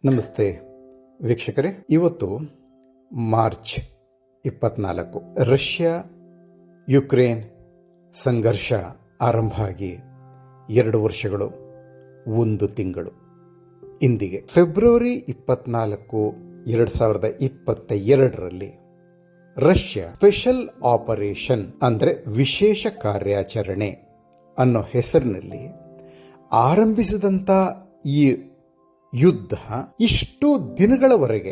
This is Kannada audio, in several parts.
ನಮಸ್ತೆ ವೀಕ್ಷಕರೇ, ಇವತ್ತು ಮಾರ್ಚ್ 24. ರಷ್ಯಾ ಯುಕ್ರೇನ್ ಸಂಘರ್ಷ ಆರಂಭ ಆಗಿ 2 ವರ್ಷಗಳು 1 ತಿಂಗಳು ಇಂದಿಗೆ ಫೆಬ್ರವರಿ 24, 2022ರಲ್ಲಿ ರಷ್ಯಾ ಸ್ಪೆಷಲ್ ಆಪರೇಷನ್ ಅಂದರೆ ವಿಶೇಷ ಕಾರ್ಯಾಚರಣೆ ಅನ್ನೋ ಹೆಸರಿನಲ್ಲಿ ಆರಂಭಿಸಿದಂಥ ಈ ಯುದ್ಧ ಇಷ್ಟು ದಿನಗಳವರೆಗೆ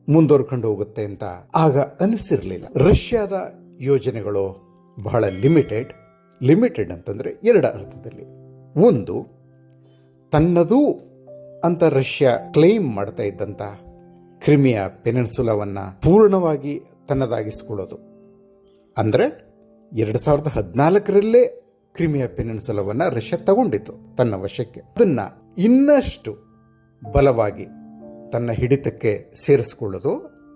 ಮುಂದುವರ್ಕೊಂಡು ಹೋಗುತ್ತೆ ಅಂತ ಆಗ ಅನಿಸಿರಲಿಲ್ಲ. ರಷ್ಯಾದ ಯೋಜನೆಗಳು ಬಹಳ ಲಿಮಿಟೆಡ್ ಅಂತಂದ್ರೆ 2 ಅರ್ಥದಲ್ಲಿ. ಒಂದು, ತನ್ನದು ಅಂತ ರಷ್ಯಾ ಕ್ಲೇಮ್ ಮಾಡ್ತಾ ಇದ್ದಂತ ಕ್ರಿಮಿಯಾ ಪೆನಿನ್ಸುಲಾವನ್ನ ಪೂರ್ಣವಾಗಿ ತನ್ನದಾಗಿಸಿಕೊಳ್ಳೋದು. ಅಂದ್ರೆ 2014ರಲ್ಲೇ ಕ್ರಿಮಿಯಾ ಪೆನಿನ್ಸುಲಾವನ್ನ ರಷ್ಯಾ ತಗೊಂಡಿತ್ತು ತನ್ನ ವಶಕ್ಕೆ. ಅದನ್ನ ಇನ್ನಷ್ಟು ಬಲವಾಗಿ ತನ್ನ ಹಿಡಿತಕ್ಕೆ ಸೇರಿಸಿಕೊಳ್ಳೋದು.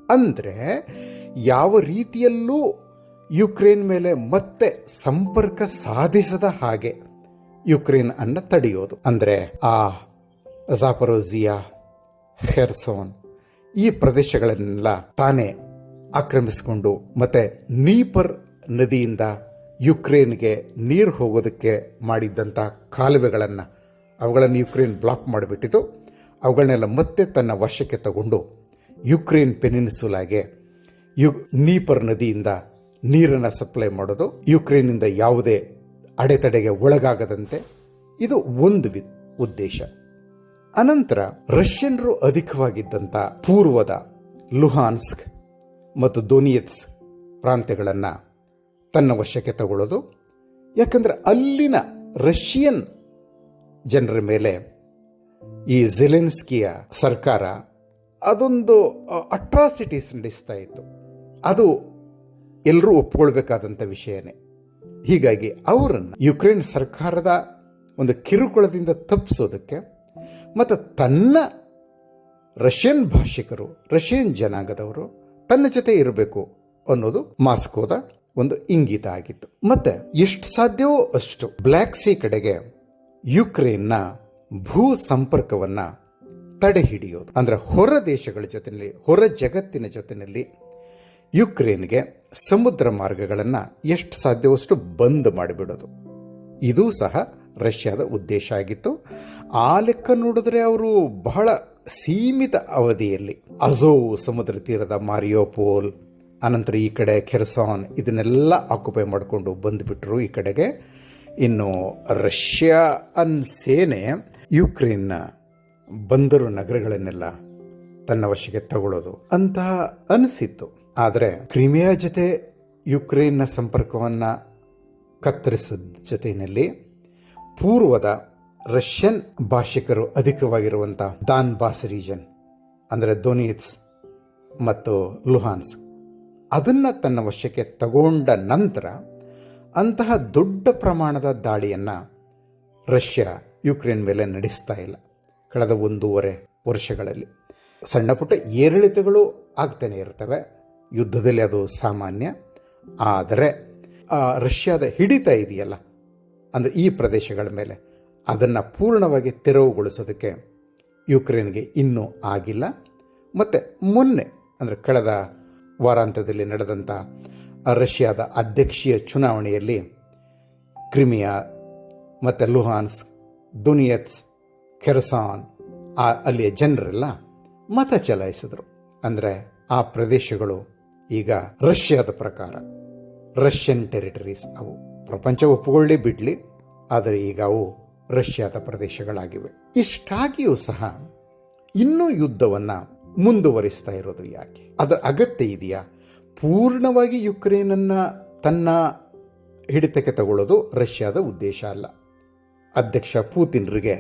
ಅಂದರೆ ಯಾವ ರೀತಿಯಲ್ಲೂ ಯುಕ್ರೇನ್ ಮೇಲೆ ಮತ್ತೆ ಸಂಪರ್ಕ ಸಾಧಿಸದ ಹಾಗೆ ಯುಕ್ರೇನ್ ಅನ್ನ ತಡೆಯೋದು. ಅಂದರೆ ಆ ಜಾಪರೋಜಿಯಾ, ಖೆರ್ಸೋನ್ ಈ ಪ್ರದೇಶಗಳನ್ನೆಲ್ಲ ತಾನೇ ಆಕ್ರಮಿಸಿಕೊಂಡು ಮತ್ತೆ ನೀಪರ್ ನದಿಯಿಂದ ಯುಕ್ರೇನ್ಗೆ ನೀರು ಹೋಗೋದಕ್ಕೆ ಮಾಡಿದ್ದಂಥ ಕಾಲುವೆಗಳನ್ನು ಅವುಗಳನ್ನು ಯುಕ್ರೇನ್ ಬ್ಲಾಕ್ ಮಾಡಿಬಿಟ್ಟಿತು. ಅವುಗಳನ್ನೆಲ್ಲ ಮತ್ತೆ ತನ್ನ ವಶಕ್ಕೆ ತಗೊಂಡು ಯುಕ್ರೇನ್ ಪೆನಿನ್ಸುಲಾಗೆ ನೀಪರ್ ನದಿಯಿಂದ ನೀರನ್ನು ಸಪ್ಲೈ ಮಾಡೋದು, ಯುಕ್ರೇನ್ನಿಂದ ಯಾವುದೇ ಅಡೆತಡೆಗೆ ಒಳಗಾಗದಂತೆ. ಇದು ಒಂದು ಉದ್ದೇಶ. ಅನಂತರ ರಷ್ಯನ್ರು ಅಧಿಕವಾಗಿದ್ದಂಥ ಪೂರ್ವದ ಲುಹಾನ್ಸ್ಕ್ ಮತ್ತು ದೊನಿಯೆತ್ಸ್ ಪ್ರಾಂತ್ಯಗಳನ್ನು ತನ್ನ ವಶಕ್ಕೆ ತಗೊಳ್ಳೋದು. ಯಾಕಂದರೆ ಅಲ್ಲಿನ ರಷ್ಯನ್ ಜನರ ಮೇಲೆ ಈ ಝೆಲೆನ್ಸ್ಕಿಯ ಸರ್ಕಾರ ಅದೊಂದು ಅಟ್ರಾಸಿಟೀಸ್ ನಡೆಸ್ತಾ ಇತ್ತು. ಅದು ಎಲ್ಲರೂ ಒಪ್ಕೊಳ್ಬೇಕಾದಂಥ ವಿಷಯನೇ. ಹೀಗಾಗಿ ಅವರನ್ನು ಯುಕ್ರೇನ್ ಸರ್ಕಾರದ ಒಂದು ಕಿರುಕುಳದಿಂದ ತಪ್ಪಿಸೋದಕ್ಕೆ ಮತ್ತು ತನ್ನ ರಷ್ಯನ್ ಭಾಷಿಕರು, ರಷ್ಯನ್ ಜನಾಂಗದವರು ತನ್ನ ಜೊತೆ ಇರಬೇಕು ಅನ್ನೋದು ಮಾಸ್ಕೋದ ಒಂದು ಇಂಗಿತ ಆಗಿತ್ತು. ಮತ್ತೆ ಎಷ್ಟು ಸಾಧ್ಯವೋ ಅಷ್ಟು ಬ್ಲ್ಯಾಕ್ ಸಿ ಕಡೆಗೆ ಯುಕ್ರೇನ್ನ ಭೂ ಸಂಪರ್ಕವನ್ನ ತಡೆ ಹಿಡಿಯೋದು. ಅಂದ್ರೆ ಹೊರ ದೇಶಗಳ ಜೊತೆಯಲ್ಲಿ, ಹೊರ ಜಗತ್ತಿನ ಜೊತೆಯಲ್ಲಿ ಯುಕ್ರೇನ್ಗೆ ಸಮುದ್ರ ಮಾರ್ಗಗಳನ್ನು ಎಷ್ಟು ಸಾಧ್ಯವಷ್ಟು ಬಂದ್ ಮಾಡಿಬಿಡೋದು. ಇದೂ ಸಹ ರಷ್ಯಾದ ಉದ್ದೇಶ ಆಗಿತ್ತು. ಆ ಲೆಕ್ಕ ನೋಡಿದ್ರೆ ಅವರು ಬಹಳ ಸೀಮಿತ ಅವಧಿಯಲ್ಲಿ ಅಜೋವ್ ಸಮುದ್ರ ತೀರದ ಮಾರಿಯೋಪೋಲ್, ಅನಂತರ ಈ ಕಡೆ ಖೆರ್ಸಾನ್ ಇದನ್ನೆಲ್ಲ ಆಕ್ಯುಪೈ ಮಾಡಿಕೊಂಡು ಬಂದುಬಿಟ್ರು ಈ ಕಡೆಗೆ. ಇನ್ನು ರಷ್ಯನ್ ಸೇನೆ ಯುಕ್ರೇನ್ನ ಬಂದರು ನಗರಗಳನ್ನೆಲ್ಲ ತನ್ನ ವಶಕ್ಕೆ ತಗೊಳ್ಳೋದು ಅಂತ ಅನಿಸಿತ್ತು. ಆದರೆ ಕ್ರಿಮಿಯಾ ಜೊತೆ ಯುಕ್ರೇನ್ನ ಸಂಪರ್ಕವನ್ನ ಕತ್ತರಿಸಿದ ಜೊತೆಯಲ್ಲಿ ಪೂರ್ವದ ರಷ್ಯನ್ ಭಾಷಿಕರು ಅಧಿಕವಾಗಿರುವಂಥ ಡಾನ್ಬಾಸ್ ರೀಜನ್ ಅಂದರೆ ದೊನಿಯೆತ್ಸ್ ಮತ್ತು ಲುಹಾನ್ಸ್ಕ್ ಅದನ್ನ ತನ್ನ ವಶಕ್ಕೆ ತಗೊಂಡ ನಂತರ ಅಂತಹ ದೊಡ್ಡ ಪ್ರಮಾಣದ ದಾಳಿಯನ್ನು ರಷ್ಯಾ ಯುಕ್ರೇನ್ ಮೇಲೆ ನಡೆಸ್ತಾ ಇಲ್ಲ. ಕಳೆದ 1.5 ವರ್ಷಗಳಲ್ಲಿ ಸಣ್ಣ ಪುಟ್ಟ ಏರಿಳಿತಗಳು ಆಗ್ತಾನೆ ಇರ್ತವೆ, ಯುದ್ಧದಲ್ಲಿ ಅದು ಸಾಮಾನ್ಯ. ಆದರೆ ರಷ್ಯಾದ ಹಿಡಿತ ಇದೆಯಲ್ಲ, ಅಂದರೆ ಈ ಪ್ರದೇಶಗಳ ಮೇಲೆ ಅದನ್ನು ಪೂರ್ಣವಾಗಿ ತೆರವುಗೊಳಿಸೋದಕ್ಕೆ ಯುಕ್ರೇನ್ಗೆ ಇನ್ನೂ ಆಗಿಲ್ಲ. ಮತ್ತು ಮೊನ್ನೆ ಅಂದರೆ ಕಳೆದ ವಾರಾಂತ್ಯದಲ್ಲಿ ನಡೆದಂಥ ರಷ್ಯಾದ ಅಧ್ಯಕ್ಷೀಯ ಚುನಾವಣೆಯಲ್ಲಿ ಕ್ರಿಮಿಯಾ ಮತ್ತು ಲುಹಾನ್ಸ್ಕ್, ದೊನಿಯೆತ್ಸ್, ಖೆರ್ಸಾನ್ ಅಲ್ಲಿಯ ಜನರೆಲ್ಲ ಮತ ಚಲಾಯಿಸಿದ್ರು. ಅಂದರೆ ಆ ಪ್ರದೇಶಗಳು ಈಗ ರಷ್ಯಾದ ಪ್ರಕಾರ ರಷ್ಯನ್ ಟೆರಿಟರೀಸ್. ಅವು ಪ್ರಪಂಚ ಒಪ್ಪಿಕೊಳ್ಳಿ ಬಿಡಲಿ, ಆದರೆ ಈಗ ಅವು ರಷ್ಯಾದ ಪ್ರದೇಶಗಳಾಗಿವೆ. ಇಷ್ಟಾಗಿಯೂ ಸಹ ಇನ್ನೂ ಯುದ್ಧವನ್ನು ಮುಂದುವರಿಸ್ತಾ ಇರೋದು ಯಾಕೆ? ಅದರ ಅಗತ್ಯ ಇದೆಯಾ? ಪೂರ್ಣವಾಗಿ ಯುಕ್ರೇನನ್ನು ತನ್ನ ಹಿಡಿತಕ್ಕೆ ತಗೊಳ್ಳೋದು ರಷ್ಯಾದ ಉದ್ದೇಶ ಅಲ್ಲ. ಅಧ್ಯಕ್ಷ ಪುತಿನ್ರಿಗೆ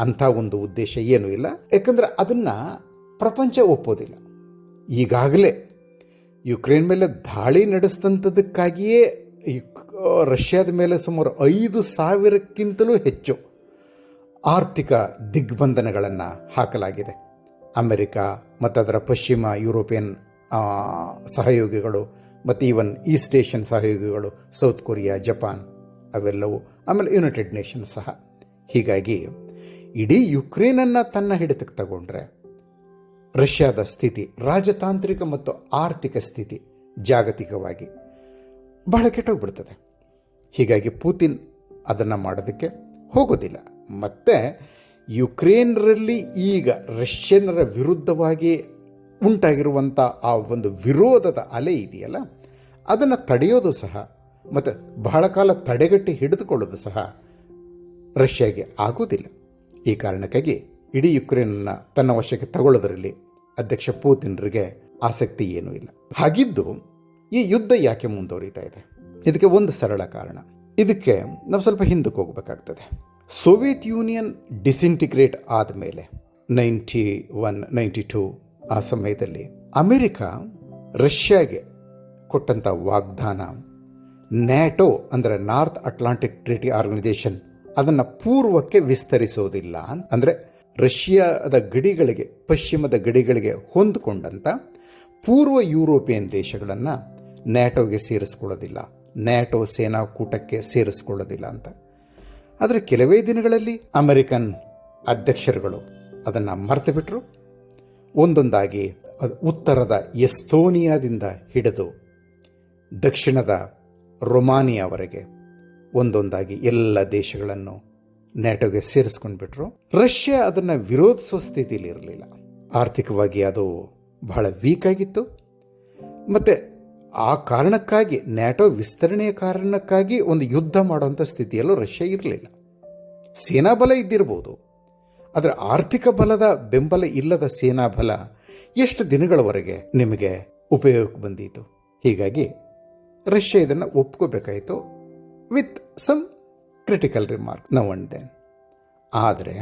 ಅಂಥ ಒಂದು ಉದ್ದೇಶ ಏನೂ ಇಲ್ಲ. ಯಾಕಂದರೆ ಅದನ್ನು ಪ್ರಪಂಚ ಒಪ್ಪೋದಿಲ್ಲ. ಈಗಾಗಲೇ ಯುಕ್ರೇನ್ ಮೇಲೆ ದಾಳಿ ನಡೆಸಿದಂಥದಕ್ಕಾಗಿಯೇ ರಷ್ಯಾದ ಮೇಲೆ ಸುಮಾರು 5,000ಕ್ಕಿಂತಲೂ ಹೆಚ್ಚು ಆರ್ಥಿಕ ದಿಗ್ಬಂಧನಗಳನ್ನು ಹಾಕಲಾಗಿದೆ. ಅಮೆರಿಕ ಮತ್ತು ಅದರ ಪಶ್ಚಿಮ ಯುರೋಪಿಯನ್ ಸಹಯೋಗಿಗಳು ಮತ್ತು ಈವನ್ ಈಸ್ಟ್ ಏಷ್ಯನ್ ಸಹಯೋಗಿಗಳು, ಸೌತ್ ಕೊರಿಯಾ, ಜಪಾನ್ ಅವೆಲ್ಲವೂ, ಆಮೇಲೆ ಯುನೈಟೆಡ್ ನೇಷನ್ಸ್ ಸಹ. ಹೀಗಾಗಿ ಇಡೀ ಯುಕ್ರೇನನ್ನು ತನ್ನ ಹಿಡಿತಕ್ಕೆ ತಗೊಂಡ್ರೆ ರಷ್ಯಾದ ಸ್ಥಿತಿ, ರಾಜತಾಂತ್ರಿಕ ಮತ್ತು ಆರ್ಥಿಕ ಸ್ಥಿತಿ ಜಾಗತಿಕವಾಗಿ ಬಹಳ ಕೆಟ್ಟೋಗ್ಬಿಡ್ತದೆ. ಹೀಗಾಗಿ ಪುತಿನ್ ಅದನ್ನು ಮಾಡೋದಕ್ಕೆ ಹೋಗೋದಿಲ್ಲ. ಮತ್ತು ಯುಕ್ರೇನ್ರಲ್ಲಿ ಈಗ ರಷ್ಯನ್ನರ ವಿರುದ್ಧವಾಗಿ ಉಂಟಾಗಿರುವಂಥ ಆ ಒಂದು ವಿರೋಧದ ಅಲೆ ಇದೆಯಲ್ಲ, ಅದನ್ನು ತಡೆಯೋದು ಸಹ ಮತ್ತು ಬಹಳ ಕಾಲ ತಡೆಗಟ್ಟಿ ಹಿಡಿದುಕೊಳ್ಳೋದು ಸಹ ರಷ್ಯಾಗೆ ಆಗೋದಿಲ್ಲ. ಈ ಕಾರಣಕ್ಕಾಗಿ ಇಡೀ ಯುಕ್ರೇನನ್ನು ತನ್ನ ವಶಕ್ಕೆ ತಗೊಳ್ಳೋದರಲ್ಲಿ ಅಧ್ಯಕ್ಷ ಪುತಿನ್ರಿಗೆ ಆಸಕ್ತಿ ಏನೂ ಇಲ್ಲ. ಹಾಗಿದ್ದು ಈ ಯುದ್ಧ ಯಾಕೆ ಮುಂದುವರಿತಾ ಇದೆ? ಇದಕ್ಕೆ ಒಂದು ಸರಳ ಕಾರಣ. ಇದಕ್ಕೆ ನಾವು ಸ್ವಲ್ಪ ಹಿಂದಕ್ಕೆ ಹೋಗಬೇಕಾಗ್ತದೆ. ಸೋವಿಯತ್ ಯೂನಿಯನ್ ಡಿಸಿಂಟಿಗ್ರೇಟ್ ಆದಮೇಲೆ 91-92 ಆ ಸಮಯದಲ್ಲಿ ಅಮೆರಿಕ ರಷ್ಯಾಗೆ ಕೊಟ್ಟಂಥ ವಾಗ್ದಾನ, ನ್ಯಾಟೋ ಅಂದರೆ ನಾರ್ತ್ ಅಟ್ಲಾಂಟಿಕ್ ಟ್ರೀಟಿ ಆರ್ಗನೈಸೇಷನ್, ಅದನ್ನು ಪೂರ್ವಕ್ಕೆ ವಿಸ್ತರಿಸೋದಿಲ್ಲ. ಅಂದರೆ ರಷ್ಯಾದ ಗಡಿಗಳಿಗೆ, ಪಶ್ಚಿಮದ ಗಡಿಗಳಿಗೆ ಹೊಂದಿಕೊಂಡಂಥ ಪೂರ್ವ ಯುರೋಪಿಯನ್ ದೇಶಗಳನ್ನು ನ್ಯಾಟೋಗೆ ಸೇರಿಸ್ಕೊಳ್ಳೋದಿಲ್ಲ, ನ್ಯಾಟೋ ಸೇನಾಕೂಟಕ್ಕೆ ಸೇರಿಸ್ಕೊಳ್ಳೋದಿಲ್ಲ ಅಂತ. ಆದರೆ ಕೆಲವೇ ದಿನಗಳಲ್ಲಿ ಅಮೆರಿಕನ್ ಅಧ್ಯಕ್ಷರುಗಳು ಅದನ್ನು ಮರೆತು ಬಿಟ್ಟರು. ಒಂದೊಂದಾಗಿ ಉತ್ತರದ ಎಸ್ತೋನಿಯಾದಿಂದ ಹಿಡಿದು ದಕ್ಷಿಣದ ರೊಮಾನಿಯಾವರೆಗೆ ಒಂದೊಂದಾಗಿ ಎಲ್ಲ ದೇಶಗಳನ್ನು ನ್ಯಾಟೋಗೆ ಸೇರಿಸ್ಕೊಂಡ್ಬಿಟ್ರು. ರಷ್ಯಾ ಅದನ್ನು ವಿರೋಧಿಸೋ ಸ್ಥಿತಿಯಲ್ಲಿ ಇರಲಿಲ್ಲ. ಆರ್ಥಿಕವಾಗಿ ಅದು ಬಹಳ ವೀಕ್ ಆಗಿತ್ತು. ಮತ್ತು ಆ ಕಾರಣಕ್ಕಾಗಿ, ನ್ಯಾಟೋ ವಿಸ್ತರಣೆಯ ಕಾರಣಕ್ಕಾಗಿ ಒಂದು ಯುದ್ಧ ಮಾಡುವಂಥ ಸ್ಥಿತಿಯಲ್ಲೂ ರಷ್ಯಾ ಇರಲಿಲ್ಲ. ಸೇನಾಬಲ ಇದ್ದಿರ್ಬೋದು, ಆದರೆ ಆರ್ಥಿಕ ಬಲದ ಬೆಂಬಲ ಇಲ್ಲದ ಸೇನಾಬಲ ಎಷ್ಟು ದಿನಗಳವರೆಗೆ ನಿಮಗೆ ಉಪಯೋಗಕ್ಕೆ ಬಂದಿತು? ಹೀಗಾಗಿ ರಷ್ಯಾ ಇದನ್ನು ಒಪ್ಕೋಬೇಕಾಯಿತು with some critical remark now and then. ಆದರೆ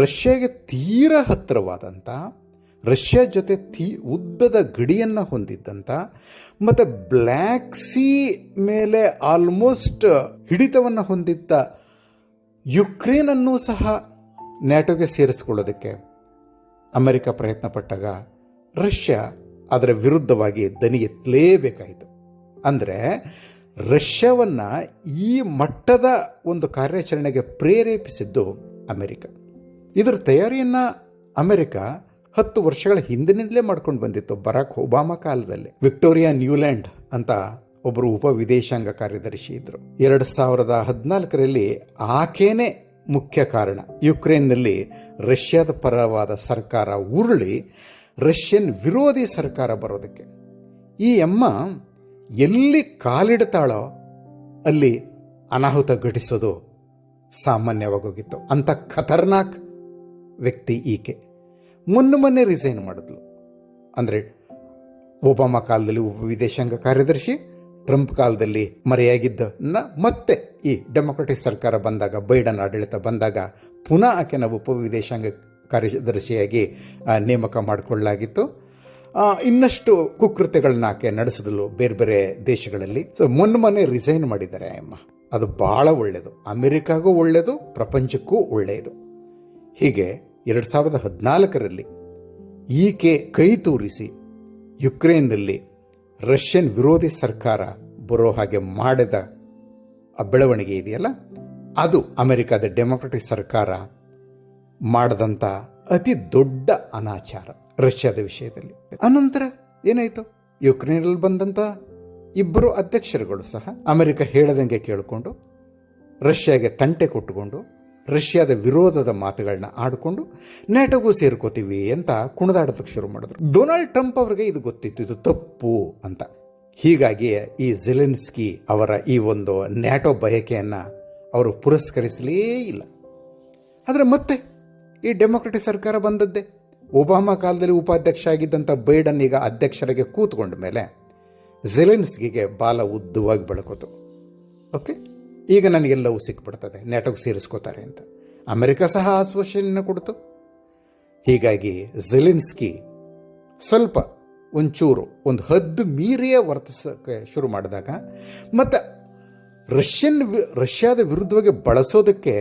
ರಷ್ಯಾಗೆ ತೀರ ಹತ್ತಿರವಾದಂಥ, ರಷ್ಯಾ ಜೊತೆ ಉದ್ದದ ಗಡಿಯನ್ನು ಹೊಂದಿದ್ದಂಥ ಮತ್ತು ಬ್ಲ್ಯಾಕ್ ಸಿ ಮೇಲೆ ಆಲ್ಮೋಸ್ಟ್ ಹಿಡಿತವನ್ನು ಹೊಂದಿದ್ದ ಯುಕ್ರೇನನ್ನು ಸಹ ನ್ಯಾಟೋಗೆ ಸೇರಿಸಿಕೊಳ್ಳೋದಕ್ಕೆ ಅಮೆರಿಕ ಪ್ರಯತ್ನ ಪಟ್ಟಾಗ ರಷ್ಯಾ ಅದರ ವಿರುದ್ಧವಾಗಿ ದನಿ ಎತ್ತಲೇಬೇಕಾಯಿತು. ಅಂದರೆ ರಷ್ಯಾವನ್ನು ಈ ಮಟ್ಟದ ಒಂದು ಕಾರ್ಯಾಚರಣೆಗೆ ಪ್ರೇರೇಪಿಸಿದ್ದು ಅಮೆರಿಕ. ಇದರ ತಯಾರಿಯನ್ನು ಅಮೆರಿಕ 10 ವರ್ಷಗಳ ಹಿಂದಿನಿಂದಲೇ ಮಾಡ್ಕೊಂಡು ಬಂದಿತ್ತು. ಬರಾಕ್ ಒಬಾಮಾ ಕಾಲದಲ್ಲಿ ವಿಕ್ಟೋರಿಯಾ ನ್ಯೂಲ್ಯಾಂಡ್ ಅಂತ ಒಬ್ಬರು ಉಪ ವಿದೇಶಾಂಗ ಕಾರ್ಯದರ್ಶಿ ಇದ್ದರು. 2014ರಲ್ಲಿ ಆಕೆನೇ ಮುಖ್ಯ ಕಾರಣ ಯುಕ್ರೇನ್ನಲ್ಲಿ ರಷ್ಯಾದ ಪರವಾದ ಸರ್ಕಾರ ಉರುಳಿ ರಷ್ಯನ್ ವಿರೋಧಿ ಸರ್ಕಾರ ಬರೋದಕ್ಕೆ. ಈ ಅಮ್ಮ ಎಲ್ಲಿ ಕಾಲಿಡ್ತಾಳೋ ಅಲ್ಲಿ ಅನಾಹುತ ಘಟಿಸೋದು ಸಾಮಾನ್ಯವಾಗೋಗಿತ್ತು. ಅಂಥ ಖತರ್ನಾಕ್ ವ್ಯಕ್ತಿ ಈಕೆ. ಮೊನ್ನೆ ರಿಸೈನ್ ಮಾಡಿದ್ಲು. ಅಂದರೆ ಒಬಾಮಾ ಕಾಲದಲ್ಲಿ ಉಪ ವಿದೇಶಾಂಗ ಕಾರ್ಯದರ್ಶಿ, ಟ್ರಂಪ್ ಕಾಲದಲ್ಲಿ ಮರೆಯಾಗಿದ್ದನ್ನ ಮತ್ತೆ ಈ ಡೆಮೊಕ್ರೆಟಿಕ್ ಸರ್ಕಾರ ಬಂದಾಗ, ಬೈಡನ್ ಆಡಳಿತ ಬಂದಾಗ ಪುನಃ ಆಕೆನ ಉಪ ವಿದೇಶಾಂಗ ಕಾರ್ಯದರ್ಶಿಯಾಗಿ ನೇಮಕ ಮಾಡಿಕೊಳ್ಳಲಾಗಿತ್ತು. ಇನ್ನಷ್ಟು ಕುಕೃತ್ಯಗಳನ್ನ ಆಕೆ ನಡೆಸಿದಳು ಬೇರೆ ಬೇರೆ ದೇಶಗಳಲ್ಲಿ. ಸೊ ಮೊನ್ನೆ ರಿಸೈನ್ ಮಾಡಿದ್ದಾರೆ ಅಮ್ಮ. ಅದು ಭಾಳ ಒಳ್ಳೆಯದು, ಅಮೆರಿಕಾಗೂ ಒಳ್ಳೆಯದು, ಪ್ರಪಂಚಕ್ಕೂ ಒಳ್ಳೆಯದು. ಹೀಗೆ 2014ರಲ್ಲಿ ಈಕೆ ಕೈ ತೋರಿಸಿ ಯುಕ್ರೇನ್ನಲ್ಲಿ ರಷ್ಯನ್ ವಿರೋಧಿ ಸರ್ಕಾರ ಬರೋ ಹಾಗೆ ಮಾಡಿದ ಆ ಬೆಳವಣಿಗೆ ಇದೆಯಲ್ಲ, ಅದು ಅಮೆರಿಕದ ಡೆಮೊಕ್ರೆಟಿಕ್ ಸರ್ಕಾರ ಮಾಡಿದಂಥ ಅತಿ ದೊಡ್ಡ ಅನಾಚಾರ ರಷ್ಯಾದ ವಿಷಯದಲ್ಲಿ. ಅನಂತರ ಏನಾಯಿತು? ಯುಕ್ರೇನಲ್ಲಿ ಬಂದಂಥ ಇಬ್ಬರು ಅಧ್ಯಕ್ಷರುಗಳು ಸಹ ಅಮೆರಿಕ ಹೇಳದಂಗೆ ಕೇಳಿಕೊಂಡು ರಷ್ಯಾಗೆ ತಂಟೆ ಕೊಟ್ಟುಕೊಂಡು ರಷ್ಯಾದ ವಿರೋಧದ ಮಾತುಗಳನ್ನ ಆಡಿಕೊಂಡು ನ್ಯಾಟೋಗೂ ಸೇರ್ಕೋತೀವಿ ಅಂತ ಕುಣಿದಾಡೋದಕ್ಕೆ ಶುರು ಮಾಡಿದ್ರು. ಡೊನಾಲ್ಡ್ ಟ್ರಂಪ್ ಅವರಿಗೆ ಇದು ಗೊತ್ತಿತ್ತು, ಇದು ತಪ್ಪು ಅಂತ. ಹೀಗಾಗಿ ಈ ಝೆಲೆನ್ಸ್ಕಿ ಅವರ ಈ ಒಂದು ನ್ಯಾಟೋ ಬಯಕೆಯನ್ನು ಅವರು ಪುರಸ್ಕರಿಸಲೇ ಇಲ್ಲ. ಆದರೆ ಮತ್ತೆ ಈ ಡೆಮೊಕ್ರೆಟಿಕ್ ಸರ್ಕಾರ ಬಂದದ್ದೇ. ಒಬಾಮಾ ಕಾಲದಲ್ಲಿ ಉಪಾಧ್ಯಕ್ಷ ಆಗಿದ್ದಂಥ ಬೈಡನ್ ಈಗ ಅಧ್ಯಕ್ಷರಿಗೆ ಕೂತ್ಕೊಂಡ ಮೇಲೆ ಝೆಲೆನ್ಸ್ಕಿಗೆ ಬಾಲ ಉದ್ದವಾಗಿ ಬೆಳಕೋತು. ಓಕೆ, ಈಗ ನನಗೆಲ್ಲವೂ ಸಿಕ್ಬಿಡ್ತದೆ, ನ್ಯಾಟೋಗೆ ಸೇರಿಸ್ಕೋತಾರೆ ಅಂತ ಅಮೆರಿಕ ಸಹ ಆಶ್ವಾಸನೆಯನ್ನು ಕೊಡ್ತು. ಹೀಗಾಗಿ ಝೆಲೆನ್ಸ್ಕಿ ಸ್ವಲ್ಪ ಒಂದು ಹದ್ದು ಮೀರಿಯೇ ವರ್ತಿಸೋಕ್ಕೆ ಶುರು ಮಾಡಿದಾಗ ಮತ್ತು ರಷ್ಯಾದ ವಿರುದ್ಧವಾಗಿ ಬಳಸೋದಕ್ಕೆ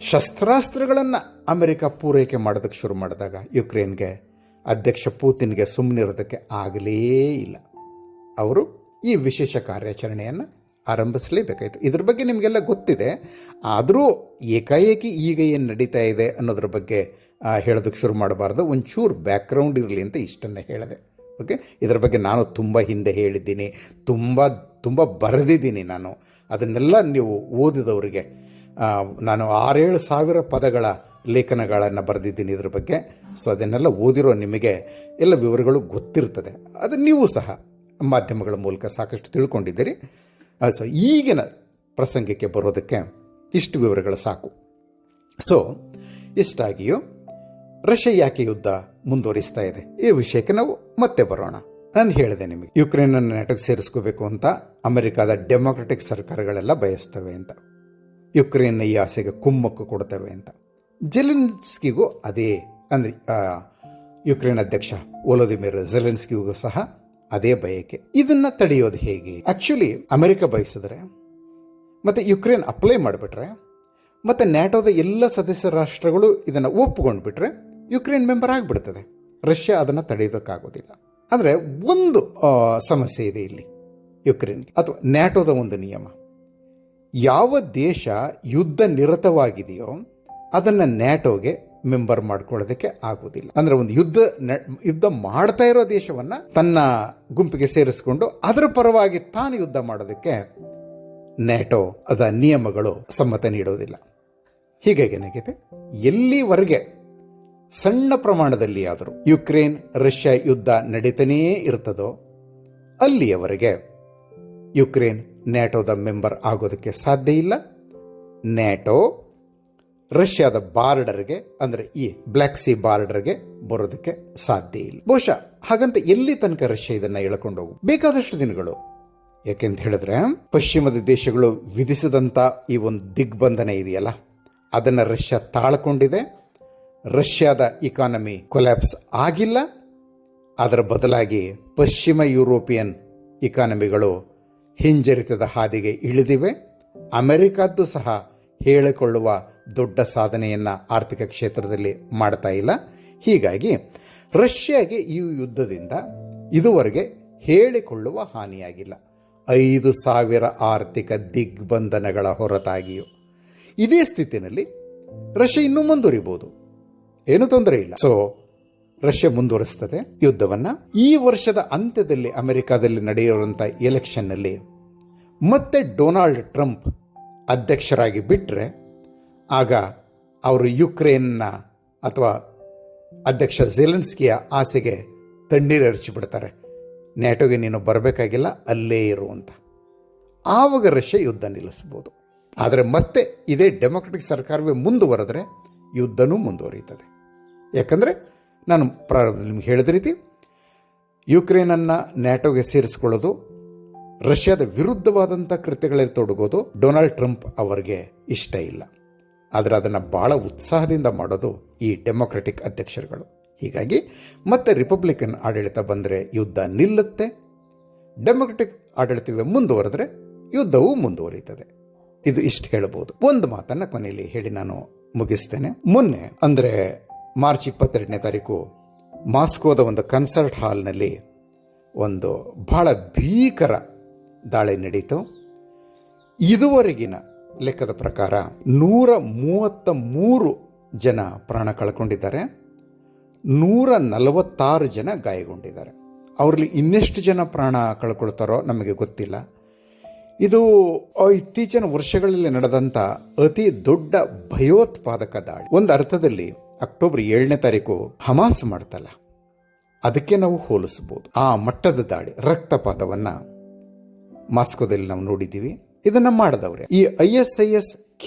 ಶಸ್ತ್ರಾಸ್ತ್ರಗಳನ್ನು ಅಮೆರಿಕ ಪೂರೈಕೆ ಮಾಡೋದಕ್ಕೆ ಶುರು ಮಾಡಿದಾಗ ಯುಕ್ರೇನ್ಗೆ ಅಧ್ಯಕ್ಷ ಪುತಿನ್ಗೆ ಸುಮ್ಮನಿರೋದಕ್ಕೆ ಆಗಲೇ ಇಲ್ಲ. ಅವರು ಈ ವಿಶೇಷ ಕಾರ್ಯಾಚರಣೆಯನ್ನು ಆರಂಭಿಸಲೇಬೇಕಾಯಿತು. ಇದ್ರ ಬಗ್ಗೆ ನಿಮಗೆಲ್ಲ ಗೊತ್ತಿದೆ. ಆದರೂ ಏಕಾಏಕಿ ಈಗ ಏನು ನಡೀತಾ ಇದೆ ಅನ್ನೋದ್ರ ಬಗ್ಗೆ ಹೇಳೋದಕ್ಕೆ ಶುರು ಮಾಡಬಾರ್ದು. ಒಂಚೂರು ಬ್ಯಾಕ್ಗ್ರೌಂಡ್ ಇರಲಿ ಅಂತ ಇಷ್ಟನ್ನೇ ಹೇಳಿದೆ. ಓಕೆ, ಇದರ ಬಗ್ಗೆ ನಾನು ತುಂಬ ಹಿಂದೆ ಹೇಳಿದ್ದೀನಿ, ತುಂಬ ಬರೆದಿದ್ದೀನಿ. ನಾನು ಅದನ್ನೆಲ್ಲ ನೀವು ಓದಿದವರಿಗೆ ನಾನು 6-7 ಸಾವಿರ ಪದಗಳ ಲೇಖನಗಳನ್ನು ಬರೆದಿದ್ದೀನಿ ಇದ್ರ ಬಗ್ಗೆ. ಸೊ ಅದನ್ನೆಲ್ಲ ಓದಿರೋ ನಿಮಗೆ ಎಲ್ಲ ವಿವರಗಳು ಗೊತ್ತಿರ್ತದೆ. ಅದು ನೀವು ಸಹ ಮಾಧ್ಯಮಗಳ ಮೂಲಕ ಸಾಕಷ್ಟು ತಿಳ್ಕೊಂಡಿದ್ದೀರಿ. ಸೊ ಈಗಿನ ಪ್ರಸಂಗಕ್ಕೆ ಬರೋದಕ್ಕೆ ಇಷ್ಟು ವಿವರಗಳು ಸಾಕು. ಸೊ ಇಷ್ಟಾಗಿಯೂ ರಷ್ಯಾ ಯಾಕೆ ಯುದ್ಧ ಮುಂದುವರಿಸ್ತಾ ಇದೆ ಈ ವಿಷಯಕ್ಕೆ ನಾವು ಮತ್ತೆ ಬರೋಣ. ನಾನು ಹೇಳಿದೆ ನಿಮಗೆ, ಯುಕ್ರೇನನ್ನು ನ್ಯಾಟೋಗೆ ಸೇರಿಸ್ಕೋಬೇಕು ಅಂತ ಅಮೆರಿಕಾದ ಡೆಮೊಕ್ರೆಟಿಕ್ ಸರ್ಕಾರಗಳೆಲ್ಲ ಬಯಸ್ತವೆ ಅಂತ, ಯುಕ್ರೇನ್ನ ಈ ಆಸೆಗೆ ಕುಮ್ಮಕ್ಕು ಕೊಡ್ತವೆ ಅಂತ. ಜೆಲೆನ್ಸ್ಕಿಗೂ ಅದೇ, ಅಂದರೆ ಯುಕ್ರೇನ್ ಅಧ್ಯಕ್ಷ ವೊಲೋದಿಮಿರ್ ಜೆಲೆನ್ಸ್ಕಿಗೂ ಸಹ ಅದೇ ಬಯಕೆ. ಇದನ್ನ ತಡೆಯೋದು ಹೇಗೆ? ಆಕ್ಚುಲಿ ಅಮೆರಿಕ ಬಯಸಿದ್ರೆ ಮತ್ತೆ ಯುಕ್ರೇನ್ ಅಪ್ಲೈ ಮಾಡಿಬಿಟ್ರೆ ಮತ್ತೆ ನ್ಯಾಟೋದ ಎಲ್ಲ ಸದಸ್ಯ ರಾಷ್ಟ್ರಗಳು ಇದನ್ನು ಒಪ್ಪಿಕೊಂಡ್ಬಿಟ್ರೆ ಯುಕ್ರೇನ್ ಮೆಂಬರ್ ಆಗಿಬಿಡ್ತದೆ. ರಷ್ಯಾ ಅದನ್ನು ತಡೆಯೋದಕ್ಕಾಗೋದಿಲ್ಲ. ಆದರೆ ಒಂದು ಸಮಸ್ಯೆ ಇದೆ ಇಲ್ಲಿ ಯುಕ್ರೇನ್ಗೆ, ಅಥವಾ ನ್ಯಾಟೋದ ಒಂದು ನಿಯಮ. ಯಾವ ದೇಶ ಯುದ್ಧ ನಿರತವಾಗಿದೆಯೋ ಅದನ್ನು ನ್ಯಾಟೋಗೆ ಮೆಂಬರ್ ಮಾಡ್ಕೊಳ್ಳೋದಕ್ಕೆ ಆಗೋದಿಲ್ಲ. ಅಂದರೆ ಒಂದು ಯುದ್ಧ ಮಾಡ್ತಾ ಇರೋ ದೇಶವನ್ನು ತನ್ನ ಗುಂಪಿಗೆ ಸೇರಿಸಿಕೊಂಡು ಅದರ ಪರವಾಗಿ ತಾನು ಯುದ್ಧ ಮಾಡೋದಕ್ಕೆ ನ್ಯಾಟೋ ಅದ ನಿಯಮಗಳು ಸಮ್ಮತ ನೀಡೋದಿಲ್ಲ. ಹೀಗಾಗಿ ಏನಾಗಿದೆ, ಎಲ್ಲಿವರೆಗೆ ಸಣ್ಣ ಪ್ರಮಾಣದಲ್ಲಿ ಆದರೂ ಯುಕ್ರೇನ್ ರಷ್ಯಾ ಯುದ್ಧ ನಡೀತಾನೇ ಇರ್ತದೋ ಅಲ್ಲಿಯವರೆಗೆ ಯುಕ್ರೇನ್ ನ್ಯಾಟೋದ ಮೆಂಬರ್ ಆಗೋದಕ್ಕೆ ಸಾಧ್ಯ ಇಲ್ಲ. ನ್ಯಾಟೋ ರಷ್ಯಾದ ಬಾರ್ಡರ್ಗೆ, ಅಂದರೆ ಈ ಬ್ಲ್ಯಾಕ್ ಸಿ ಬಾರ್ಡರ್ಗೆ ಬರೋದಕ್ಕೆ ಸಾಧ್ಯ ಇಲ್ಲ. ಬಹುಶಃ ಹಾಗಂತ ಎಲ್ಲಿ ತನಕ ರಷ್ಯಾ ಇದನ್ನು ಎಳ್ಕೊಂಡು ಹೋಗು ಬೇಕಾದಷ್ಟು ದಿನಗಳು. ಯಾಕೆಂತ ಹೇಳಿದ್ರೆ ಪಶ್ಚಿಮದ ದೇಶಗಳು ವಿಧಿಸಿದಂಥ ಈ ಒಂದು ದಿಗ್ಬಂಧನ ಇದೆಯಲ್ಲ, ಅದನ್ನು ರಷ್ಯಾ ತಾಳ್ಕೊಂಡಿದೆ. ರಷ್ಯಾದ ಇಕಾನಮಿ ಕೊಲ್ಯಾಪ್ಸ್ ಆಗಿಲ್ಲ. ಅದರ ಬದಲಾಗಿ ಪಶ್ಚಿಮ ಯುರೋಪಿಯನ್ ಇಕಾನಮಿಗಳು ಹಿಂಜರಿತದ ಹಾದಿಗೆ ಇಳಿದಿವೆ. ಅಮೆರಿಕದ್ದು ಸಹ ಹೇಳಿಕೊಳ್ಳುವ ದೊಡ್ಡ ಸಾಧನೆಯನ್ನು ಆರ್ಥಿಕ ಕ್ಷೇತ್ರದಲ್ಲಿ ಮಾಡ್ತಾ ಇಲ್ಲ. ಹೀಗಾಗಿ ರಷ್ಯಾಗೆ ಈ ಯುದ್ಧದಿಂದ ಇದುವರೆಗೆ ಹೇಳಿಕೊಳ್ಳುವ ಹಾನಿಯಾಗಿಲ್ಲ, 5,000 ಆರ್ಥಿಕ ದಿಗ್ಬಂಧನಗಳ ಹೊರತಾಗಿಯೂ. ಇದೇ ಸ್ಥಿತಿನಲ್ಲಿ ರಷ್ಯಾ ಇನ್ನೂ ಮುಂದುವರಿಬಹುದು, ಏನೂ ತೊಂದರೆ ಇಲ್ಲ. ಸೊ ರಷ್ಯಾ ಮುಂದುವರಿಸ್ತದೆ ಯುದ್ಧವನ್ನ. ಈ ವರ್ಷದ ಅಂತ್ಯದಲ್ಲಿ ಅಮೆರಿಕಾದಲ್ಲಿ ನಡೆಯುವಂಥ ಎಲೆಕ್ಷನ್ನಲ್ಲಿ ಮತ್ತೆ ಡೊನಾಲ್ಡ್ ಟ್ರಂಪ್ ಅಧ್ಯಕ್ಷರಾಗಿ ಬಿಟ್ಟರೆ ಆಗ ಅವರು ಯುಕ್ರೇನ್ನ ಅಥವಾ ಅಧ್ಯಕ್ಷ ಜೆಲೆನ್ಸ್ಕಿಯ ಆಸೆಗೆ ತಣ್ಣೀರು ಎರಚಿಬಿಡ್ತಾರೆ. ನ್ಯಾಟೋಗೆ ನೀನು ಬರಬೇಕಾಗಿಲ್ಲ, ಅಲ್ಲೇ ಇರುವಂತ. ಆವಾಗ ರಷ್ಯಾ ಯುದ್ಧ ನಿಲ್ಲಿಸ್ಬೋದು. ಆದರೆ ಮತ್ತೆ ಇದೇ ಡೆಮೊಕ್ರೆಟಿಕ್ ಸರ್ಕಾರವೇ ಮುಂದುವರೆದ್ರೆ ಯುದ್ಧನೂ ಮುಂದುವರಿಯುತ್ತದೆ. ಯಾಕಂದರೆ ನಾನು ಪ್ರಾರಂಭದಲ್ಲಿ ನಿಮ್ಗೆ ಹೇಳಿದ ರೀತಿ ಯುಕ್ರೇನನ್ನು ನ್ಯಾಟೋಗೆ ಸೇರಿಸ್ಕೊಳ್ಳೋದು, ರಷ್ಯಾದ ವಿರುದ್ಧವಾದಂಥ ಕೃತ್ಯಗಳಲ್ಲಿ ತೊಡಗೋದು ಡೊನಾಲ್ಡ್ ಟ್ರಂಪ್ ಅವರಿಗೆ ಇಷ್ಟ ಇಲ್ಲ. ಆದರೆ ಅದನ್ನು ಭಾಳ ಉತ್ಸಾಹದಿಂದ ಮಾಡೋದು ಈ ಡೆಮೊಕ್ರೆಟಿಕ್ ಅಧ್ಯಕ್ಷರುಗಳು. ಹೀಗಾಗಿ ಮತ್ತೆ ರಿಪಬ್ಲಿಕನ್ ಆಡಳಿತ ಬಂದರೆ ಯುದ್ಧ ನಿಲ್ಲುತ್ತೆ, ಡೆಮೊಕ್ರೆಟಿಕ್ ಆಡಳಿತವೇ ಮುಂದುವರೆದ್ರೆ ಯುದ್ಧವೂ ಮುಂದುವರಿಯುತ್ತದೆ. ಇದು ಇಷ್ಟು ಹೇಳಬಹುದು. ಒಂದು ಮಾತನ್ನು ಕೊನೆಯಲ್ಲಿ ಹೇಳಿ ನಾನು ಮುಗಿಸ್ತೇನೆ. ಮೊನ್ನೆ ಅಂದರೆ ಮಾರ್ಚ್ 22ನೇ ತಾರೀಕು ಮಾಸ್ಕೋದ ಒಂದು ಕನ್ಸರ್ಟ್ ಹಾಲ್ನಲ್ಲಿ ಒಂದು ಬಹಳ ಭೀಕರ ದಾಳಿ ನಡೀತು. ಇದುವರೆಗಿನ ಲೆಕ್ಕದ ಪ್ರಕಾರ 133 ಜನ ಪ್ರಾಣ ಕಳ್ಕೊಂಡಿದ್ದಾರೆ, 146 ಜನ ಗಾಯಗೊಂಡಿದ್ದಾರೆ. ಅವರಲ್ಲಿ ಇನ್ನೆಷ್ಟು ಜನ ಪ್ರಾಣ ಕಳ್ಕೊಳ್ತಾರೋ ನಮಗೆ ಗೊತ್ತಿಲ್ಲ. ಇದು ಇತ್ತೀಚಿನ ವರ್ಷಗಳಲ್ಲಿ ನಡೆದಂಥ ಅತಿ ದೊಡ್ಡ ಭಯೋತ್ಪಾದಕ ದಾಳಿ. ಒಂದು ಅರ್ಥದಲ್ಲಿ ಅಕ್ಟೋಬರ್ 7ನೇ ತಾರೀಕು ಹಮಾಸ್ ಮಾಡ್ತಲ್ಲ, ಅದಕ್ಕೆ ನಾವು ಹೋಲಿಸಬಹುದು. ಆ ಮಟ್ಟದ ದಾಳಿ, ರಕ್ತಪಾತವನ್ನು ಮಾಸ್ಕೋದಲ್ಲಿ ನಾವು ನೋಡಿದ್ದೀವಿ. ಇದನ್ನು ಮಾಡಿದವ್ರೆ ಈ ISIS-K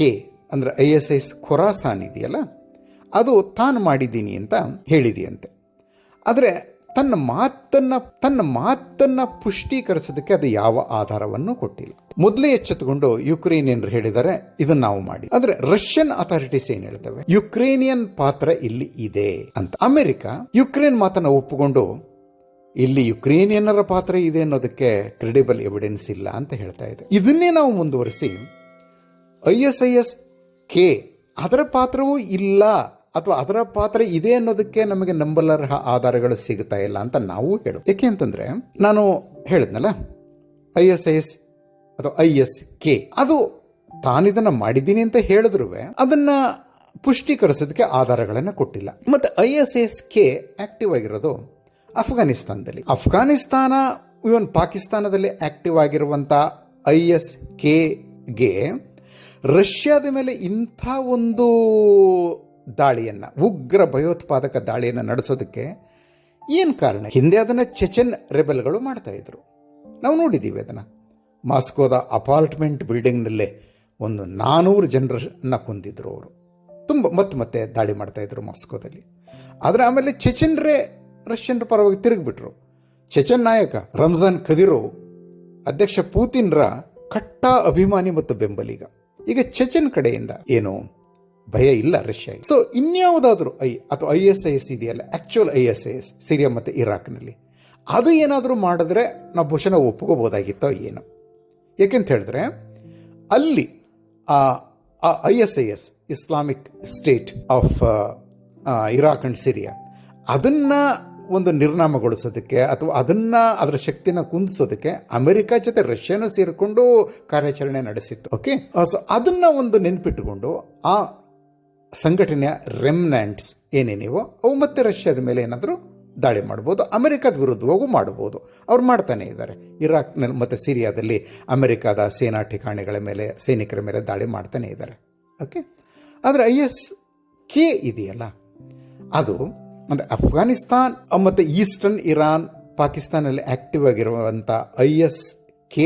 ಅಂದರೆ ISIS ಖೊರಾಸಾನ್ ಇದೆಯಲ್ಲ, ಅದು ತಾನು ಮಾಡಿದ್ದೀನಿ ಅಂತ ಹೇಳಿದೆಯಂತೆ. ಆದರೆ ತನ್ನ ಮಾತನ್ನ ಪುಷ್ಟೀಕರಿಸೋದಕ್ಕೆ ಅದು ಯಾವ ಆಧಾರವನ್ನು ಕೊಟ್ಟಿಲ್ಲ. ಮೊದಲೇ ಎಚ್ಚೆತ್ತುಕೊಂಡು ಯುಕ್ರೇನಿಯನ್ರು ಹೇಳಿದ್ದಾರೆ ಇದನ್ನು ನಾವು ಮಾಡಿ. ಆದರೆ ರಷ್ಯನ್ ಅಥಾರಿಟೀಸ್ ಏನ್ ಹೇಳ್ತವೆ, ಯುಕ್ರೇನಿಯನ್ ಪಾತ್ರ ಇಲ್ಲಿ ಇದೆ ಅಂತ. ಅಮೆರಿಕ ಯುಕ್ರೇನ್ ಮಾತನ್ನ ಒಪ್ಪಿಕೊಂಡು ಇಲ್ಲಿ ಯುಕ್ರೇನಿಯನ್ನರ ಪಾತ್ರ ಇದೆ ಅನ್ನೋದಕ್ಕೆ ಕ್ರೆಡಿಬಲ್ ಎವಿಡೆನ್ಸ್ ಇಲ್ಲ ಅಂತ ಹೇಳ್ತಾ ಇದೆ. ಇದನ್ನೇ ನಾವು ಮುಂದುವರಿಸಿ ISIS-K ಅದರ ಪಾತ್ರವೂ ಇಲ್ಲ ಅಥವಾ ಅದರ ಪಾತ್ರ ಇದೆ ಅನ್ನೋದಕ್ಕೆ ನಮಗೆ ನಂಬಲರ್ಹ ಆಧಾರಗಳು ಸಿಗ್ತಾ ಇಲ್ಲ ಅಂತ ನಾವು ಹೇಳೋದು. ಯಾಕೆ ಅಂತಂದ್ರೆ ನಾನು ಹೇಳಿದ್ನಲ್ಲ, ISIS ಅಥವಾ ISK ಅದು ತಾನಿದನ್ನು ಮಾಡಿದ್ದೀನಿ ಅಂತ ಹೇಳಿದ್ರು ಅದನ್ನ ಪುಷ್ಟೀಕರಿಸೋದಕ್ಕೆ ಆಧಾರಗಳನ್ನು ಕೊಟ್ಟಿಲ್ಲ. ಮತ್ತು ISK ಆಕ್ಟಿವ್ ಆಗಿರೋದು ಅಫ್ಘಾನಿಸ್ತಾನದಲ್ಲಿ. ಅಫ್ಘಾನಿಸ್ತಾನ ಇವನ್ ಪಾಕಿಸ್ತಾನದಲ್ಲಿ ಆಕ್ಟಿವ್ ಆಗಿರುವಂಥ ISKಗೆ ರಷ್ಯಾದ ಮೇಲೆ ಇಂಥ ಒಂದು ದಾಳಿಯನ್ನು, ಉಗ್ರ ಭಯೋತ್ಪಾದಕ ದಾಳಿಯನ್ನು ನಡೆಸೋದಕ್ಕೆ ಏನು ಕಾರಣ? ಹಿಂದೆ ಅದನ್ನು ಚೆಚೆನ್ ರೆಬೆಲ್ಗಳು ಮಾಡ್ತಾ ಇದ್ರು, ನಾವು ನೋಡಿದ್ದೀವಿ ಅದನ್ನು. ಮಾಸ್ಕೋದ ಅಪಾರ್ಟ್ಮೆಂಟ್ ಬಿಲ್ಡಿಂಗ್ನಲ್ಲೇ 400 ಜನರನ್ನ ಕೊಂದಿದ್ರು ಅವರು. ಮತ್ತೆ ದಾಳಿ ಮಾಡ್ತಾಯಿದ್ರು ಮಾಸ್ಕೋದಲ್ಲಿ. ಆದರೆ ಆಮೇಲೆ ಚೆಚೆನ್ರೇ ರಷ್ಯನ್ರ ಪರವಾಗಿ ತಿರುಗಿಬಿಟ್ರು. ಚೆಚೆನ್ ನಾಯಕ ರಂಜಾನ್ ಕದಿರೋವ್ ಅಧ್ಯಕ್ಷ ಪೂತಿನ್ರ ಕಟ್ಟ ಅಭಿಮಾನಿ ಮತ್ತು ಬೆಂಬಲಿಗ. ಈಗ ಚೆಚೆನ್ ಕಡೆಯಿಂದ ಏನು ಭಯ ಇಲ್ಲ ರಷ್ಯಾ. ಸೊ ಇನ್ಯಾವುದಾದ್ರೂ ಅಥವಾ ISIS ಇದೆಯಲ್ಲ, ಆಕ್ಚುಯಲ್ ISIS ಸಿರಿಯಾ ಮತ್ತು ಇರಾಕ್ನಲ್ಲಿ, ಅದು ಏನಾದರೂ ಮಾಡಿದ್ರೆ ನಾವು ಬಹುಶಃ ಒಪ್ಕೋಬೋದಾಗಿತ್ತೋ ಏನೋ. ಯಾಕೆಂತ ಹೇಳಿದ್ರೆ ಅಲ್ಲಿ ISIS Islamic state of Iraq and Syria ಅದನ್ನು ಒಂದು ನಿರ್ನಾಮಗೊಳಿಸೋದಕ್ಕೆ ಅಥವಾ ಅದರ ಶಕ್ತಿನ ಕುಂದಿಸೋದಕ್ಕೆ ಅಮೆರಿಕ ಜೊತೆ ರಷ್ಯಾನೂ ಸೇರಿಕೊಂಡು ಕಾರ್ಯಾಚರಣೆ ನಡೆಸಿತ್ತು. ಓಕೆ, ಸೊ ಅದನ್ನು ಒಂದು ನೆನಪಿಟ್ಟುಕೊಂಡು ಆ ಸಂಘಟನೆಯ ರೆಮ್ನೆಂಟ್ಸ್ ಏನೇನಿವೋ ಅವು ಮತ್ತೆ ರಷ್ಯಾದ ಮೇಲೆ ಏನಾದರೂ ದಾಳಿ ಮಾಡ್ಬೋದು, ಅಮೆರಿಕದ ವಿರುದ್ಧವಾಗೂ ಮಾಡ್ಬೋದು. ಅವ್ರು ಮಾಡ್ತಾನೆ ಇದ್ದಾರೆ. ಇರಾಕ್ನಲ್ಲಿ ಮತ್ತು ಸಿರಿಯಾದಲ್ಲಿ ಅಮೆರಿಕದ ಸೇನಾ ಠಿಕಾಣಿಗಳ ಮೇಲೆ, ಸೈನಿಕರ ಮೇಲೆ ದಾಳಿ ಮಾಡ್ತಾನೆ ಇದ್ದಾರೆ. ಓಕೆ, ಆದರೆ ISK ಇದೆಯಲ್ಲ, ಅದು ಅಂದರೆ ಅಫ್ಘಾನಿಸ್ತಾನ್ ಮತ್ತು ಈಸ್ಟರ್ನ್ ಇರಾನ್, ಪಾಕಿಸ್ತಾನಲ್ಲಿ ಆಕ್ಟಿವ್ ಆಗಿರುವಂಥ ISK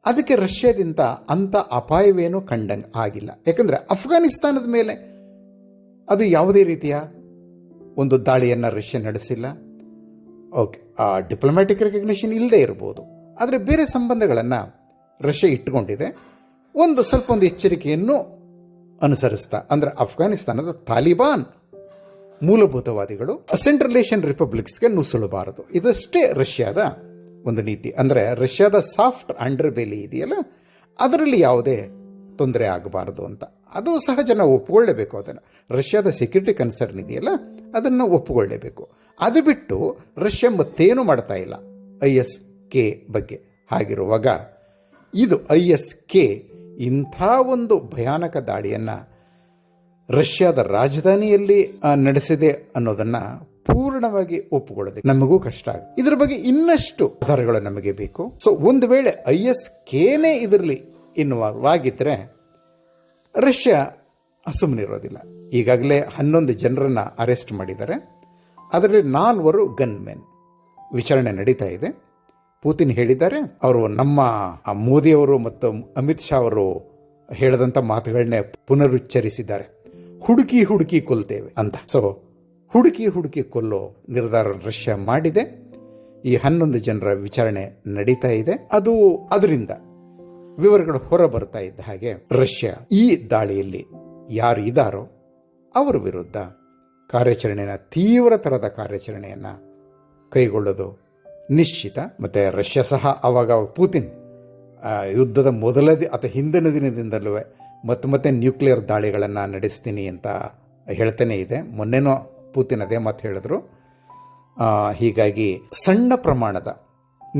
ಅದಕ್ಕೆ ರಷ್ಯಾದಿಂದ ಅಂಥ ಅಪಾಯವೇನೂ ಕಂಡಂಗೆ ಆಗಿಲ್ಲ. ಯಾಕಂದರೆ ಅಫ್ಘಾನಿಸ್ತಾನದ ಮೇಲೆ ಅದು ಯಾವುದೇ ರೀತಿಯ ಒಂದು ದಾಳಿಯನ್ನು ರಷ್ಯಾ ನಡೆಸಿಲ್ಲ. ಓಕೆ, ಡಿಪ್ಲೊಮ್ಯಾಟಿಕ್ ರೆಕಗ್ನಿಷನ್ ಇಲ್ಲದೆ ಇರ್ಬೋದು, ಆದರೆ ಬೇರೆ ಸಂಬಂಧಗಳನ್ನು ರಷ್ಯಾ ಇಟ್ಟುಕೊಂಡಿದೆ. ಸ್ವಲ್ಪ ಒಂದು ಎಚ್ಚರಿಕೆಯನ್ನು ಅನುಸರಿಸ್ತಾ, ಅಂದರೆ ಅಫ್ಘಾನಿಸ್ತಾನದ ತಾಲಿಬಾನ್ ಮೂಲಭೂತವಾದಿಗಳು ಸೆಂಟ್ರಲ್ ಏಷ್ಯನ್ ರಿಪಬ್ಲಿಕ್ಸ್ಗೆ ನುಸುಳಬಾರದು, ಇದಷ್ಟೇ ರಷ್ಯಾದ ಒಂದು ನೀತಿ. ಅಂದರೆ ರಷ್ಯಾದ ಸಾಫ್ಟ್ ಅಂಡರ್ ಬೇಲಿ ಇದೆಯಲ್ಲ, ಅದರಲ್ಲಿ ಯಾವುದೇ ತೊಂದರೆ ಆಗಬಾರದು ಅಂತ. ಅದು ಸಹಜ, ನಾವು ಒಪ್ಪಿಕೊಳ್ಳೇಬೇಕು ಅದನ್ನು. ರಷ್ಯಾದ ಸೆಕ್ಯೂರಿಟಿ ಕನ್ಸರ್ನ್ ಇದೆಯಲ್ಲ, ಅದನ್ನು ಒಪ್ಪಿಕೊಳ್ಳೇಬೇಕು. ಅದು ಬಿಟ್ಟು ರಷ್ಯಾ ಮತ್ತೇನು ಮಾಡ್ತಾ ಇಲ್ಲ ISK ಬಗ್ಗೆ. ಹಾಗಿರುವಾಗ ಇದು ISK ಇಂಥ ಒಂದು ಭಯಾನಕ ದಾಳಿಯನ್ನು ರಷ್ಯಾದ ರಾಜಧಾನಿಯಲ್ಲಿ ನಡೆಸಿದೆ ಅನ್ನೋದನ್ನು ಪೂರ್ಣವಾಗಿ ಒಪ್ಪಿಕೊಳ್ಳೋದಕ್ಕೆ ನಮಗೂ ಕಷ್ಟ ಆಗುತ್ತೆ. ಇದರ ಬಗ್ಗೆ ಇನ್ನಷ್ಟು ಆಧಾರಗಳು ನಮಗೆ ಬೇಕು. ಸೊ ಒಂದು ವೇಳೆ ISKನೇ ಇದರಲ್ಲಿ ಇನ್ವಾಲ್ವ್ ಆಗಿದ್ದರೆ ರಷ್ಯಾ ಸುಮ್ಮನಿರೋದಿಲ್ಲ. ಈಗಾಗಲೇ 11 ಜನರನ್ನು ಅರೆಸ್ಟ್ ಮಾಡಿದ್ದಾರೆ. ಅದರಲ್ಲಿ 4 ಗನ್ಮೆನ್. ವಿಚಾರಣೆ ನಡೀತಾ ಇದೆ. ಪುತಿನ್ ಹೇಳಿದ್ದಾರೆ, ಅವರು ನಮ್ಮ ಮೋದಿಯವರು ಮತ್ತು ಅಮಿತ್ ಶಾ ಅವರು ಹೇಳಿದಂಥ ಮಾತುಗಳನ್ನೇ ಪುನರುಚ್ಚರಿಸಿದ್ದಾರೆ, ಹುಡುಕಿ ಕೊಲ್ತೇವೆ ಅಂತ. ಸೊ ಹುಡುಕಿ ಕೊಲ್ಲೋ ನಿರ್ಧಾರ ರಷ್ಯಾ ಮಾಡಿದೆ. ಈ 11 ಜನರ ವಿಚಾರಣೆ ನಡೀತಾ ಇದೆ. ಅದರಿಂದ ವಿವರಗಳು ಹೊರ ಬರ್ತಾ ಇದ್ದ ಹಾಗೆ ರಷ್ಯಾ ಈ ದಾಳಿಯಲ್ಲಿ ಯಾರು ಇದ್ದಾರೋ ಅವರ ವಿರುದ್ಧ ತೀವ್ರ ಥರದ ಕಾರ್ಯಾಚರಣೆಯನ್ನು ಕೈಗೊಳ್ಳೋದು ನಿಶ್ಚಿತ. ಮತ್ತು ರಷ್ಯಾ ಸಹ ಆವಾಗ ಪುತಿನ್ ಯುದ್ಧದ ಅಥವಾ ಹಿಂದಿನ ದಿನದಿಂದಲೂ ಮತ್ತೆ ನ್ಯೂಕ್ಲಿಯರ್ ದಾಳಿಗಳನ್ನು ನಡೆಸ್ತೀನಿ ಅಂತ ಹೇಳ್ತಾನೆ ಇದೆ. ಮೊನ್ನೆನೂ ಪುತಿನ್ ಅದೇ ಮಾತು ಹೇಳಿದ್ರು. ಹೀಗಾಗಿ ಸಣ್ಣ ಪ್ರಮಾಣದ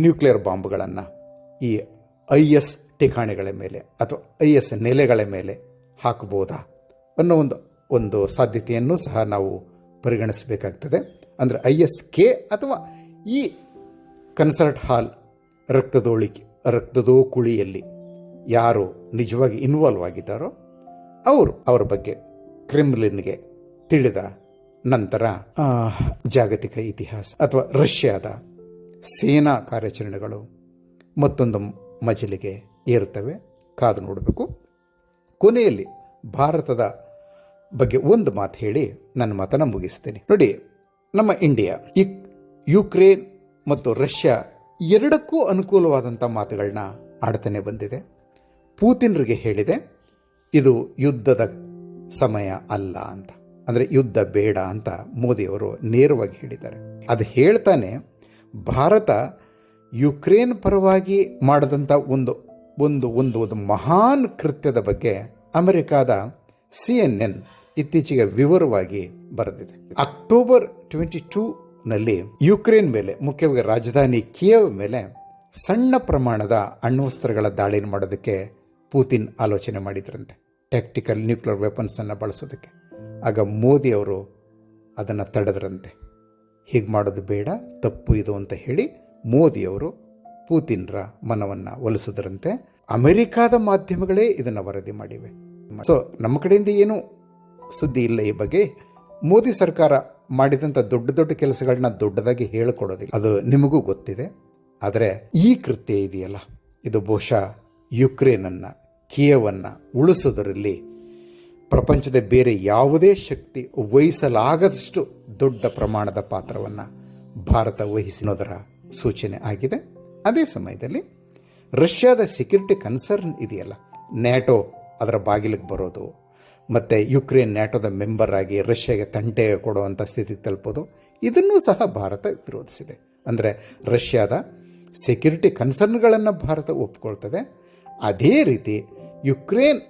ನ್ಯೂಕ್ಲಿಯರ್ ಬಾಂಬ್ಗಳನ್ನು ಈ IS ಠಿಕಾಣಿಗಳ ಮೇಲೆ ಅಥವಾ IS ನೆಲೆಗಳ ಮೇಲೆ ಹಾಕಬಹುದಾ ಅನ್ನೋ ಒಂದು ಸಾಧ್ಯತೆಯನ್ನು ಸಹ ನಾವು ಪರಿಗಣಿಸಬೇಕಾಗ್ತದೆ. ಅಂದರೆ ISK ಅಥವಾ ಈ ಕನ್ಸರ್ಟ್ ಹಾಲ್ ರಕ್ತದೋಕುಳಿಯಲ್ಲಿ ಯಾರು ನಿಜವಾಗಿ ಇನ್ವಾಲ್ವ್ ಆಗಿದ್ದಾರೋ ಅವರ ಬಗ್ಗೆ ಕ್ರೆಮ್ಲಿನ್ಗೆ ತಿಳಿದ ನಂತರ ಜಾಗತಿಕ ಇತಿಹಾಸ ಅಥವಾ ರಷ್ಯಾದ ಸೇನಾ ಕಾರ್ಯಾಚರಣೆಗಳು ಮತ್ತೊಂದು ಮಜಲಿಗೆ ಏರುತ್ತವೆ. ಕಾದು ನೋಡಬೇಕು. ಕೊನೆಯಲ್ಲಿ ಭಾರತದ ಬಗ್ಗೆ ಒಂದು ಮಾತು ಹೇಳಿ ನನ್ನ ಮಾತನ್ನು ಮುಗಿಸ್ತೇನೆ. ನೋಡಿ, ನಮ್ಮ ಇಂಡಿಯಾ ಯುಕ್ರೇನ್ ಮತ್ತು ರಷ್ಯಾ ಎರಡಕ್ಕೂ ಅನುಕೂಲವಾದಂಥ ಮಾತುಗಳನ್ನ ಆಡ್ತಾನೆ ಬಂದಿದೆ. ಪುತಿನ್ರಿಗೆ ಹೇಳಿದೆ ಇದು ಯುದ್ಧದ ಸಮಯ ಅಲ್ಲ ಅಂತ, ಅಂದರೆ ಯುದ್ಧ ಬೇಡ ಅಂತ ಮೋದಿಯವರು ನೇರವಾಗಿ ಹೇಳಿದ್ದಾರೆ. ಅದು ಹೇಳ್ತಾನೆ ಭಾರತ ಯುಕ್ರೇನ್ ಪರವಾಗಿ ಮಾಡಿದಂಥ ಒಂದು ಮಹಾನ್ ಕೃತ್ಯದ ಬಗ್ಗೆ ಅಮೆರಿಕಾದ CNN ಇತ್ತೀಚೆಗೆ ವಿವರವಾಗಿ ಬರೆದಿದೆ. ಅಕ್ಟೋಬರ್ 22 ನಲ್ಲಿ ಯುಕ್ರೇನ್ ಮೇಲೆ, ಮುಖ್ಯವಾಗಿ ರಾಜಧಾನಿ ಕಿಯೇವ್ ಮೇಲೆ ಸಣ್ಣ ಪ್ರಮಾಣದ ಅಣ್ವಸ್ತ್ರಗಳ ದಾಳಿನ ಮಾಡೋದಕ್ಕೆ ಪೂತಿನ್ ಆಲೋಚನೆ ಮಾಡಿದ್ರಂತೆ, ಟ್ಯಾಕ್ಟಿಕಲ್ ನ್ಯೂಕ್ಲಿಯರ್ ವೆಪನ್ಸನ್ನು ಬಳಸೋದಕ್ಕೆ. ಆಗ ಮೋದಿ ಅವರು ಅದನ್ನು ತಡೆದ್ರಂತೆ. ಹೀಗೆ ಮಾಡೋದು ಬೇಡ, ತಪ್ಪು ಇದು ಅಂತ ಹೇಳಿ ಮೋದಿಯವರು ಪೂತಿನ್ರ ಮನವನ್ನು ಒಲಿಸಿದ್ರಂತೆ. ಅಮೆರಿಕಾದ ಮಾಧ್ಯಮಗಳೇ ಇದನ್ನು ವರದಿ ಮಾಡಿವೆ. ಸೊ ನಮ್ಮ ಕಡೆಯಿಂದ ಏನೂ ಸುದ್ದಿ ಇಲ್ಲ ಈ ಬಗ್ಗೆ. ಮೋದಿ ಸರ್ಕಾರ ಮಾಡಿದಂಥ ದೊಡ್ಡ ದೊಡ್ಡ ಕೆಲಸಗಳನ್ನ ದೊಡ್ಡದಾಗಿ ಹೇಳಿಕೊಡೋದಿಲ್ಲ, ಅದು ನಿಮಗೂ ಗೊತ್ತಿದೆ. ಆದರೆ ಈ ಕೃತ್ಯ ಇದೆಯಲ್ಲ, ಇದು ಬಹುಶಃ ಯುಕ್ರೇನನ್ನು, ಕಿಯವನ್ನು ಉಳಿಸೋದರಲ್ಲಿ ಪ್ರಪಂಚದ ಬೇರೆ ಯಾವುದೇ ಶಕ್ತಿ ವಹಿಸಲಾಗದಷ್ಟು ದೊಡ್ಡ ಪ್ರಮಾಣದ ಪಾತ್ರವನ್ನು ಭಾರತ ವಹಿಸಿರೋದರ ಸೂಚನೆ ಆಗಿದೆ. ಅದೇ ಸಮಯದಲ್ಲಿ ರಷ್ಯಾದ ಸೆಕ್ಯೂರಿಟಿ ಕನ್ಸರ್ನ್ ಇದೆಯಲ್ಲ, ನ್ಯಾಟೋ ಅದರ ಬಾಗಿಲಿಗೆ ಬರೋದು ಮತ್ತು ಯುಕ್ರೇನ್ ನ್ಯಾಟೋದ ಮೆಂಬರ್ ಆಗಿ ರಷ್ಯಾಗೆ ತಂಟೆ ಕೊಡುವಂಥ ಸ್ಥಿತಿಗೆ ತಲುಪೋದು, ಇದನ್ನೂ ಸಹ ಭಾರತ ವಿರೋಧಿಸಿದೆ. ಅಂದರೆ ರಷ್ಯಾದ ಸೆಕ್ಯೂರಿಟಿ ಕನ್ಸರ್ನ್ಗಳನ್ನು ಭಾರತ ಒಪ್ಕೊಳ್ತದೆ. ಅದೇ ರೀತಿ ಯುಕ್ರೇನ್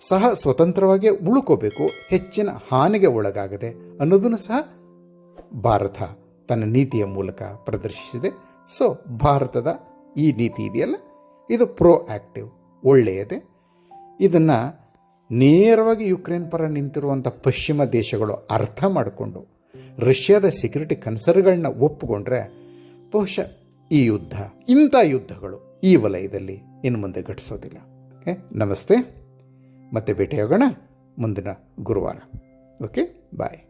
ಸಹ ಸ್ವತಂತ್ರವಾಗಿ ಉಳ್ಕೋಬೇಕು, ಹೆಚ್ಚಿನ ಹಾನಿಗೆ ಒಳಗಾಗದೆ ಅನ್ನೋದನ್ನು ಸಹ ಭಾರತ ತನ್ನ ನೀತಿಯ ಮೂಲಕ ಪ್ರದರ್ಶಿಸಿದೆ. ಸೊ ಭಾರತದ ಈ ನೀತಿ ಇದೆಯಲ್ಲ, ಇದು ಪ್ರೋ ಆ್ಯಕ್ಟಿವ್, ಒಳ್ಳೆಯದೇ. ಇದನ್ನು ನೇರವಾಗಿ ಯುಕ್ರೇನ್ ಪರ ನಿಂತಿರುವಂಥ ಪಶ್ಚಿಮ ದೇಶಗಳು ಅರ್ಥ ಮಾಡಿಕೊಂಡು ರಷ್ಯಾದ ಸೆಕ್ಯೂರಿಟಿ ಕನ್ಸರ್ನ್ಗಳನ್ನ ಒಪ್ಪಿಕೊಂಡ್ರೆ ಬಹುಶಃ ಈ ಯುದ್ಧ, ಇಂಥ ಯುದ್ಧಗಳು ಈ ವಲಯದಲ್ಲಿ ಇನ್ನು ಮುಂದೆ ಘಟಿಸೋದಿಲ್ಲ. ಓಕೆ, ನಮಸ್ತೆ. ಮತ್ತೆ ಭೇಟಿಯಾಗೋಣ ಮುಂದಿನ ಗುರುವಾರ. ಓಕೆ, ಬಾಯ್.